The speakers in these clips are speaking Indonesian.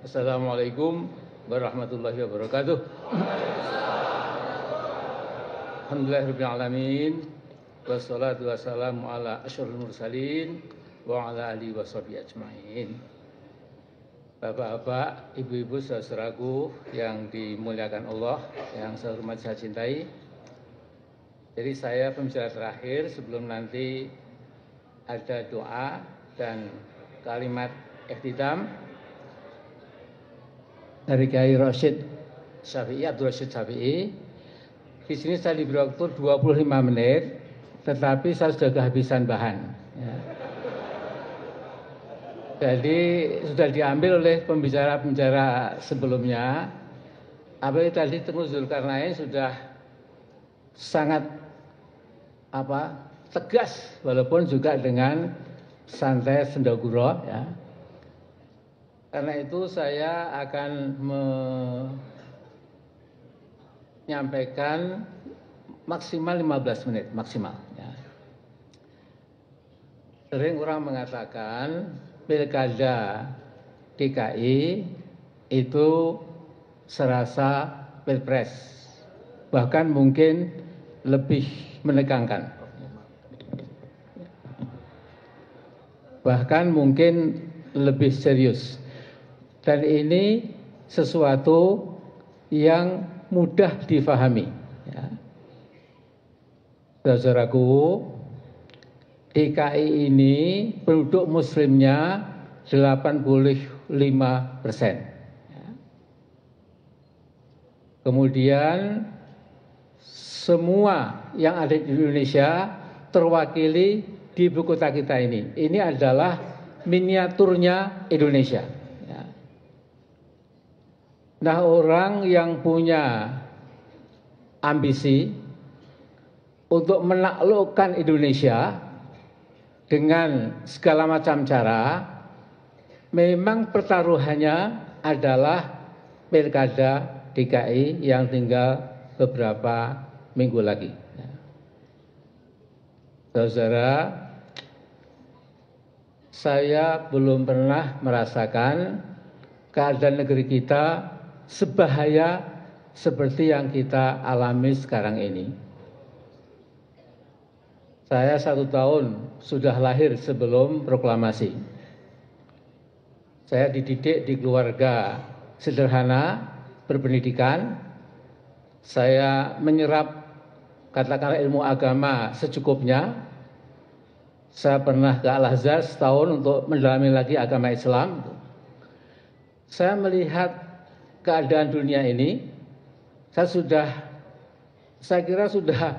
Assalamualaikum warahmatullahi wabarakatuh. Alhamdulillahirrahmanirrahim. Wassalatu wassalamu ala asyrafil mursalin wa ala alihi washabihi ajmain. Bapak-bapak, ibu-ibu, saudaraku yang dimuliakan Allah, yang saya hormati, saya cintai. Jadi saya pembicara terakhir sebelum nanti ada doa dan kalimat ikhtitam dari Kiai Rasyid Syafi'i, Abdul Rasyid Syafi'i. Di sini saya diberi waktu 25 menit, tetapi saya sudah kehabisan bahan. Ya. Jadi sudah diambil oleh pembicara-pembicara sebelumnya. Apalagi tadi Tengku Zulkarnain sudah sangat tegas, walaupun juga dengan santai sendaguro, ya. Karena itu saya akan menyampaikan maksimal 15 menit, maksimal. Ya. Sering orang mengatakan pilkada DKI itu serasa pilpres, bahkan mungkin lebih menegangkan. Bahkan mungkin lebih serius. Dan ini sesuatu yang mudah difahami. Ya. Saudaraku, DKI ini penduduk muslimnya 85%. Ya. Kemudian semua yang ada di Indonesia terwakili di ibu kota kita ini. Ini adalah miniaturnya Indonesia. Nah, orang yang punya ambisi untuk menaklukkan Indonesia dengan segala macam cara, memang pertaruhannya adalah pilkada DKI yang tinggal beberapa minggu lagi. Saudara, saya belum pernah merasakan keadaan negeri kita sebahaya seperti yang kita alami sekarang ini. Saya 1 tahun sudah lahir sebelum proklamasi. Saya dididik di keluarga sederhana, berpendidikan. Saya menyerap katakanlah ilmu agama secukupnya. Saya pernah ke Al-Azhar setahun untuk mendalami lagi agama Islam. Saya melihat keadaan dunia ini, saya kira sudah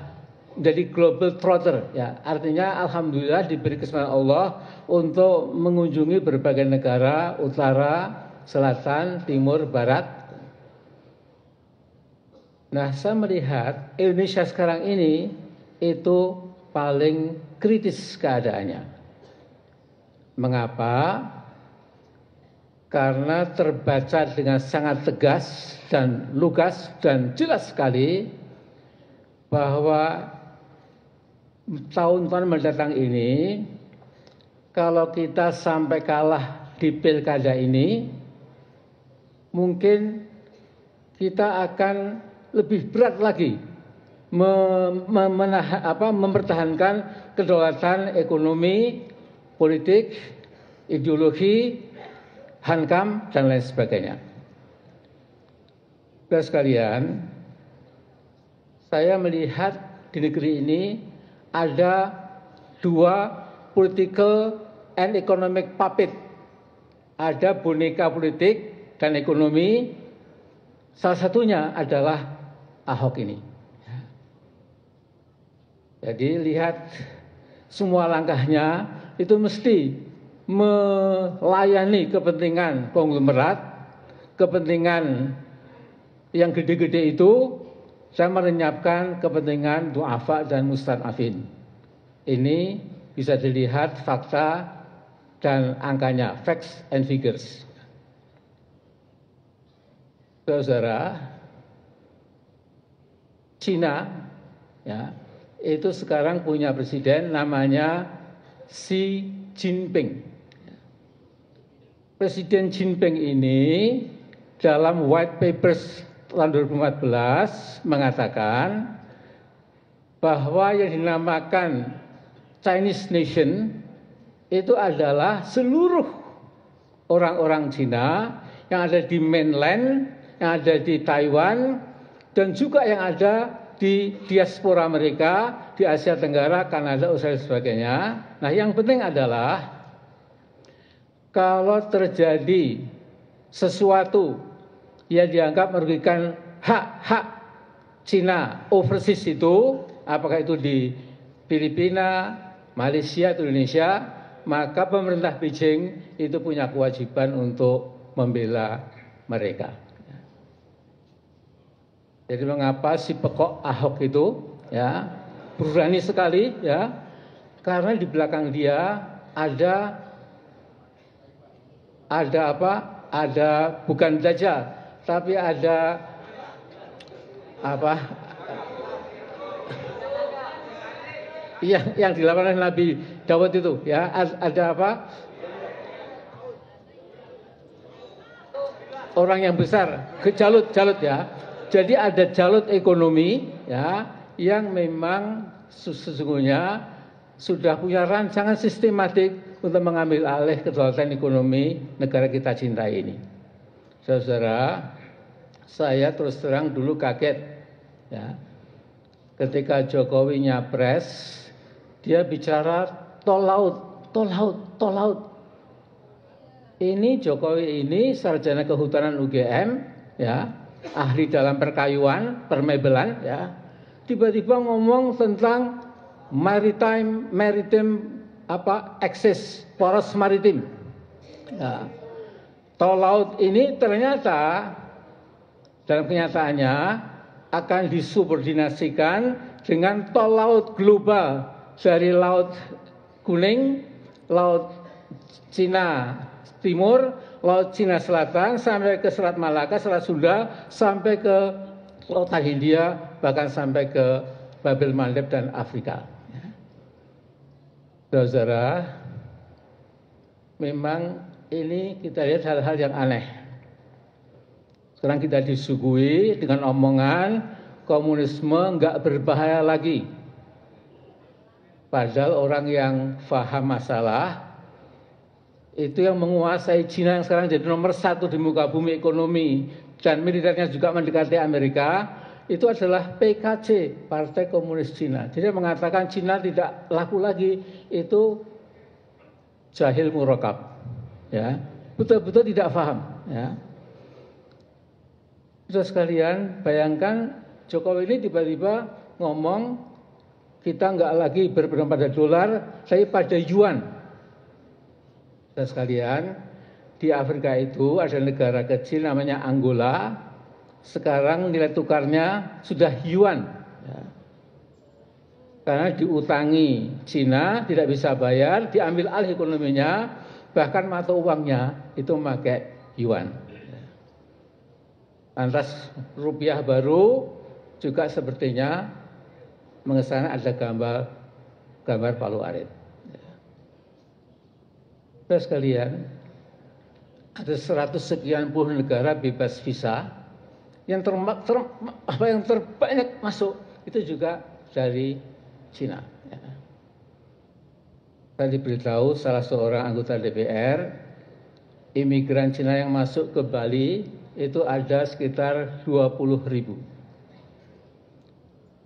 menjadi global trotter, ya. Artinya alhamdulillah diberi kesempatan Allah untuk mengunjungi berbagai negara, utara, selatan, timur, barat. Nah, saya melihat Indonesia sekarang ini itu paling kritis keadaannya. Mengapa? Karena terbaca dengan sangat tegas dan lugas dan jelas sekali bahwa tahun-tahun mendatang ini, kalau kita sampai kalah di pilkada ini, mungkin kita akan lebih berat lagi mempertahankan kedaulatan ekonomi, politik, ideologi, hankam, dan lain sebagainya. Saudara sekalian, saya melihat di negeri ini ada 2 political and economic puppet. Ada boneka politik dan ekonomi, salah satunya adalah Ahok ini. Jadi lihat semua langkahnya itu mesti melayani kepentingan konglomerat, kepentingan yang gede-gede itu. Saya melenyapkan kepentingan du'afa dan mustad'afin. Ini bisa dilihat fakta dan angkanya, facts and figures. Saudara, Cina, ya, itu sekarang punya presiden namanya Xi Jinping. Presiden Jinping ini dalam white papers tahun 2014 mengatakan bahwa yang dinamakan Chinese Nation itu adalah seluruh orang-orang Cina yang ada di mainland, yang ada di Taiwan, dan juga yang ada di diaspora mereka, di Asia Tenggara, Kanada, Australia, dan sebagainya. Nah, yang penting adalah kalau terjadi sesuatu yang dianggap merugikan hak-hak Cina overseas itu, apakah itu di Filipina, Malaysia, atau Indonesia, maka pemerintah Beijing itu punya kewajiban untuk membela mereka. Jadi mengapa si pekok Ahok itu ya berani sekali ya, karena di belakang dia ada apa? Ada bukan Dajjal, tapi ada apa? Yang dilakukan oleh Nabi Dawud itu ya, ada apa? Orang yang besar, Jalut ya. Jadi ada Jalut ekonomi ya, yang memang sesungguhnya sudah punya rancangan sistematik untuk mengambil alih kedaulatan ekonomi negara kita cintai ini. Saudara, saya terus terang dulu kaget ya, ketika Jokowi nyapres, dia bicara tol laut. Ini Jokowi ini sarjana kehutanan UGM ya, ahli dalam perkayuan, permebelan ya. Tiba-tiba ngomong tentang maritime apa access poros maritim. Ya. Tol laut ini ternyata dalam kenyataannya akan disubordinasikan dengan tol laut global dari Laut Kuning, Laut Cina Timur, Laut Cina Selatan, sampai ke Selat Malaka, Selat Sunda, sampai ke Lautan Hindia, bahkan sampai ke Babel Mandeb dan Afrika. Saudara, memang ini kita lihat hal-hal yang aneh. Sekarang kita disuguhi dengan omongan komunisme nggak berbahaya lagi. Padahal orang yang paham masalah itu yang menguasai Cina yang sekarang jadi nomor 1 di muka bumi ekonomi dan militernya juga mendekati Amerika, itu adalah PKC, Partai Komunis Cina. Jadi mengatakan Cina tidak laku lagi, itu jahil murakab, ya, betul-betul tidak paham. Ya. Saudara sekalian, bayangkan Jokowi ini tiba-tiba ngomong kita nggak lagi berpegang pada dolar, tapi pada yuan. Saudara sekalian, di Afrika itu ada negara kecil namanya Angola. Sekarang nilai tukarnya sudah yuan. Ya. Karena diutangi Cina, tidak bisa bayar, diambil alih ekonominya, bahkan mata uangnya itu memakai yuan. Lantas rupiah baru juga sepertinya mengesana ada gambar Palu Arit. Saudara sekalian, ada 100 sekian puluh negara bebas visa. Yang terbanyak masuk itu juga dari Cina. Ya. Tadi beritahu salah seorang anggota DPR, imigran Cina yang masuk ke Bali itu ada sekitar 20.000.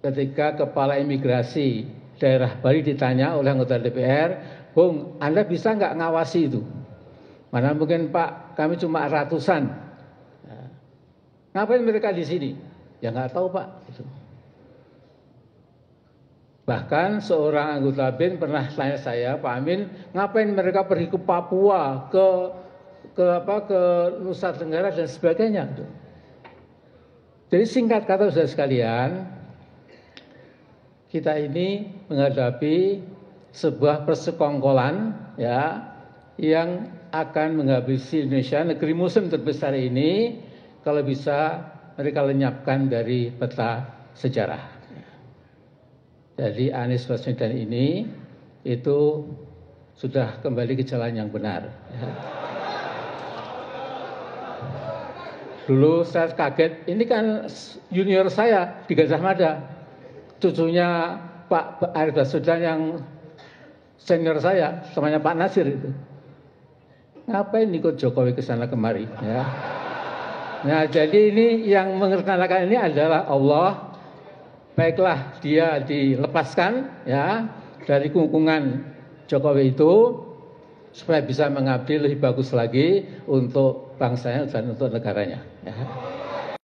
Ketika kepala imigrasi daerah Bali ditanya oleh anggota DPR, Bung, Anda bisa nggak ngawasi itu? Mana mungkin Pak, kami cuma ratusan. Ngapain mereka di sini? Ya nggak tahu Pak. Bahkan seorang anggota BIN pernah tanya saya, Pak Amin, ngapain mereka pergi ke Papua, ke Nusa Tenggara dan sebagainya. Jadi singkat kata saudara sekalian, kita ini menghadapi sebuah persekongkolan ya yang akan menghabisi Indonesia, negeri muslim terbesar ini, kalau bisa mereka lenyapkan dari peta sejarah. Jadi Anies Baswedan ini itu sudah kembali ke jalan yang benar. Dulu saya kaget, ini kan junior saya di Gajah Mada, cucunya Pak Arief Baswedan yang senior saya, namanya Pak Nasir itu. Ngapain ikut Jokowi ke sana kemari? Ya. Nah, jadi ini yang mengerjakan ini adalah Allah. Baiklah dia dilepaskan ya dari kungkungan Jokowi itu supaya bisa mengabdi lebih bagus lagi untuk bangsanya dan untuk negaranya. Ya.